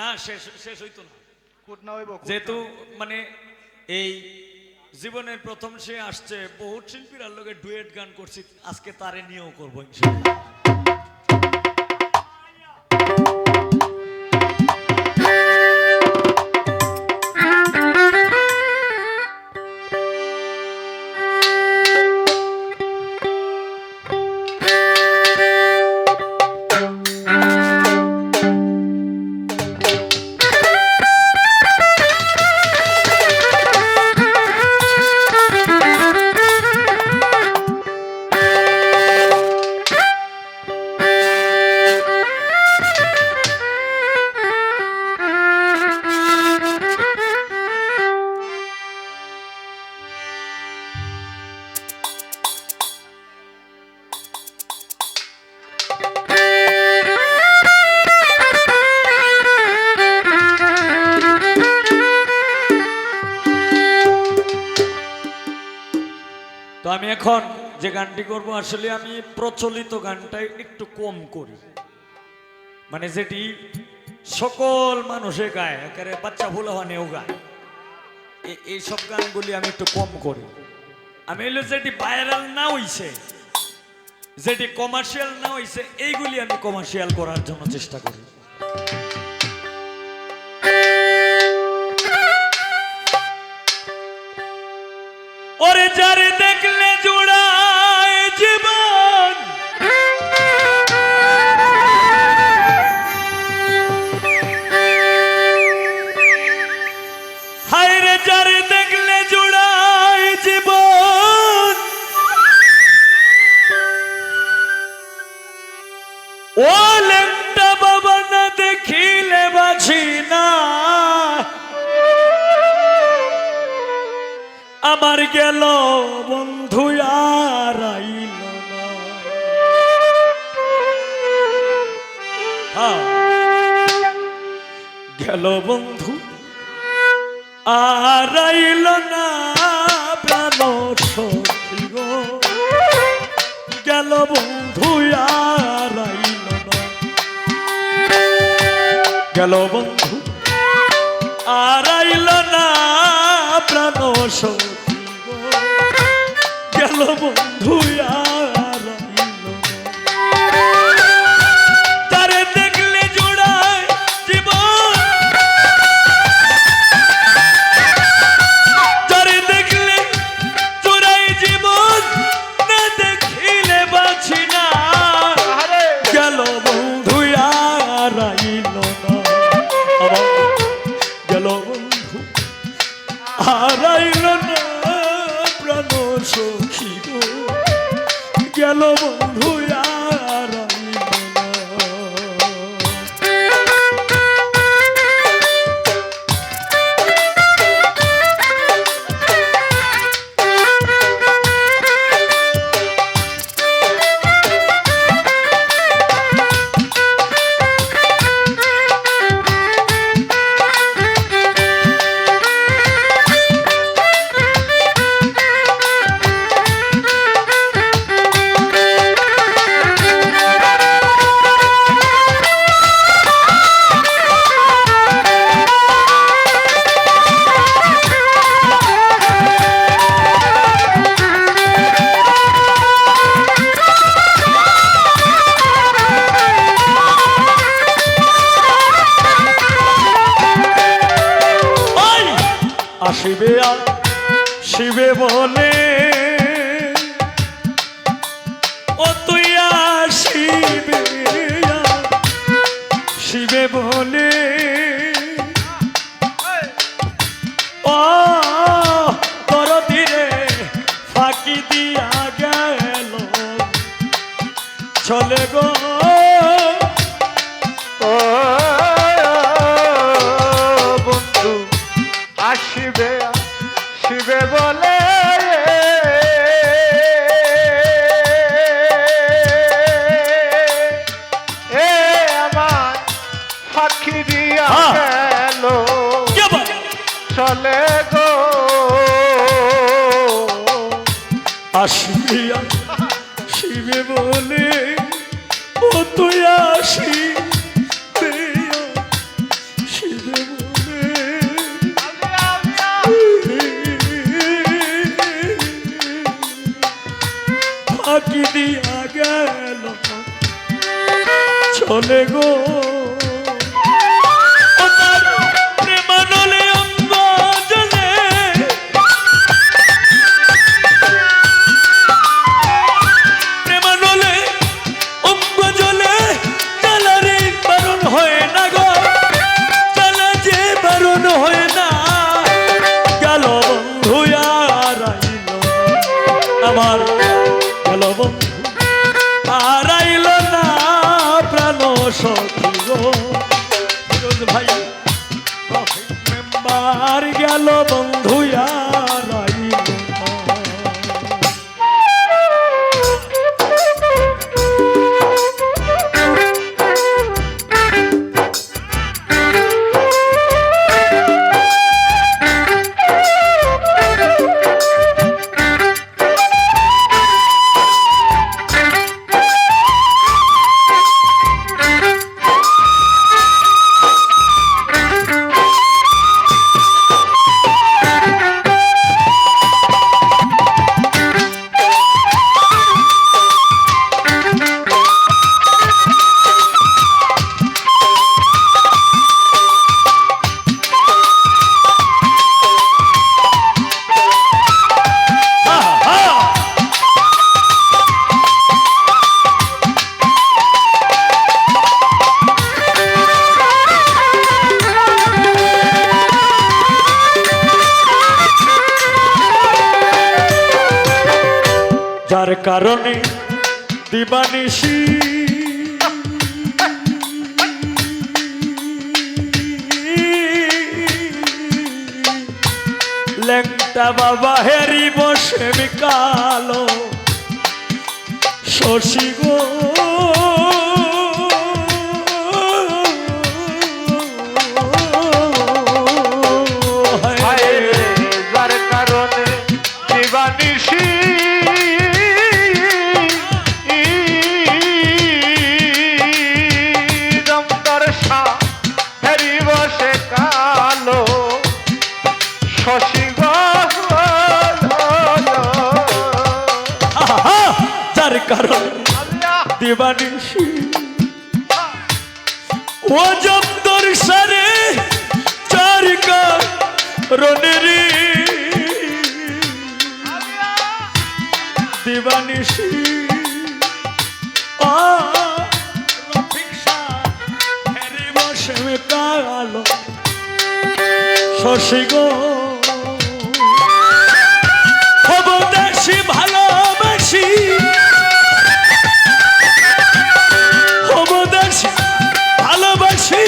না শেষ শেষ হইতো না কুট না হইব যেহেতু মানে এই জীবনের প্রথম সে আসছে বহুত শিল্পীর লগে ডুয়েট গান করছি আজকে তারে নিয়েও করবো ইনশাআল্লাহ। তো আমি এখন যে গানটি করব আসলে আমি প্রচলিত গানটাই একটু কম করি, মানে যেটি সকল মানুষে গায়, একেবারে বাচ্চা ভুলাহানেও গায়, এইসব গানগুলি আমি একটু কম করি। আমি হইলো যেটি ভাইরাল না হইছে, যেটি কমার্শিয়াল না হইছে, এইগুলি আমি কমার্শিয়াল করার জন্য চেষ্টা করি। ওরে যারে দেখলে জোড়ায় জীবন, হায় রে যারে দেখলে জোড়ায় জীবন, ও লেংটা বাবা না দেখিলে বাঁচি না, আমার গেল বন্ধু আর আইল না। গেল বন্ধু আর আইল না, প্রাণ সখী গো গেল বন্ধু আর আইল না, গেল বন্ধু আর আইল না, প্রাণ সখী গেল বন্ধু আর আইল না। তারে দেখলে জোড়ায় জীবন, তারে দেখলে জোড়ায় জীবন, না দেখিলে বাঁচি না, গেল বন্ধু আর আইল না, গেল বন্ধু আর আইল না, প্রাণ সখী গো গেল বন্ধু আর আইল না। আসিবে শিবে বলে, ও তুই আসিবে শিবে বলে, ও তোর তীরে ফাঁকি দিয়া গেল চলে গো, ও বন্ধু আসিবে শিবে বলে, এ আমার ফাঁকি দিয়া গেল চলে গো, আসিয়া শিবে বলে, ও তুই আসিবে জ্বলে গো ও তার প্রেমানলে অঙ্গ জ্বলে প্রেমানলে অঙ্গ জ্বলে জ্বালারে বারণ হয় না গো জ্বালা যে বারণ হয় না গেল বন্ধু আর আইল আমার গেল বন্ধু আর আইল না প্রাণ সখী গো ফিরোজ ভাই মেম্বার গেল বন্ধু আর আইল না যার কারণে দিবানিশি লেংটা বাবা হেরি বসে বিকালো শশী গো হায় রে, যার কারণে দিবানিশি দমদার শাহ হেরি বসে কালো শশী গো যার কারণে আল্লাহ দিবানিশি ও জমদর সারে চার কারণেরি দিবানিশি ও রফিক শাহ হেরি বসে কালো শশী গো অবদাসী ভালোবাসি অবদাসী ভালোবাসি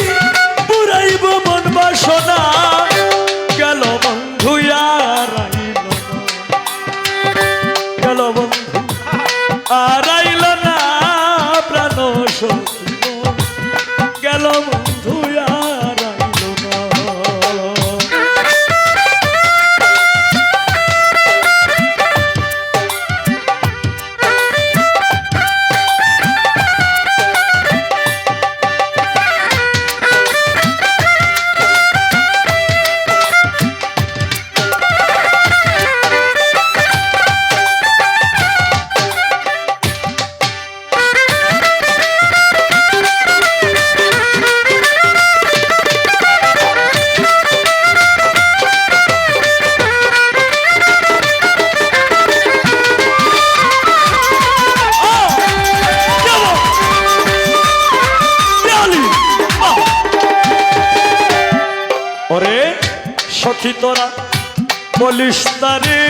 পুরাইব মন বাসনা গেল বন্ধু আর আইল না গেল বন্ধু আর আইল না প্রাণ সখী গো গেল বন্ধু আর আইল না ওরে সখী তোরা বলিস তারে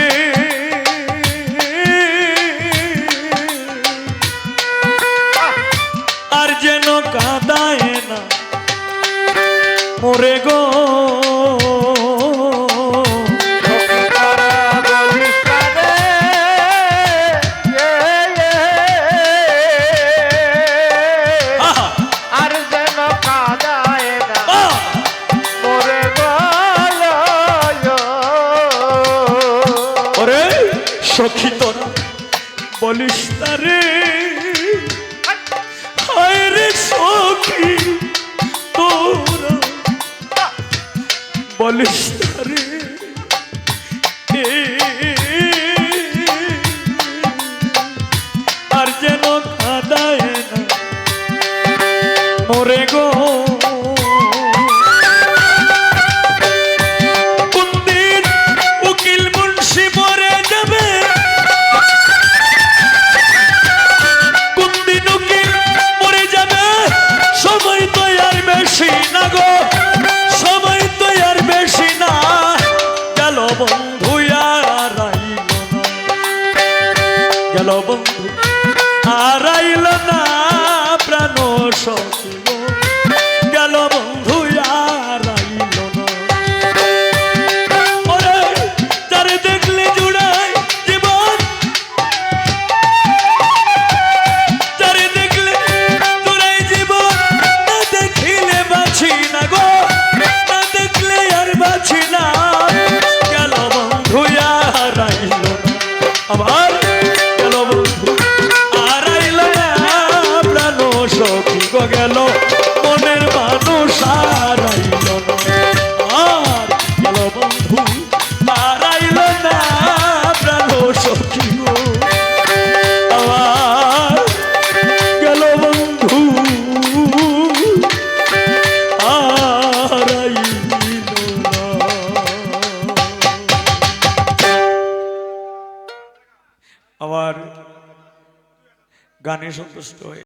আর যেন কাঁদায় না মোরে গো আর যেন কাঁদায় না মোরে ওরে সখী তোরা বলিস তারে হায় রে সখী তোরা বলিস তারে আর যেন কাঁদায় না সখী গো আমার গেল বন্ধু আর আইলো না। আমার গানে সন্তুষ্ট হয়ে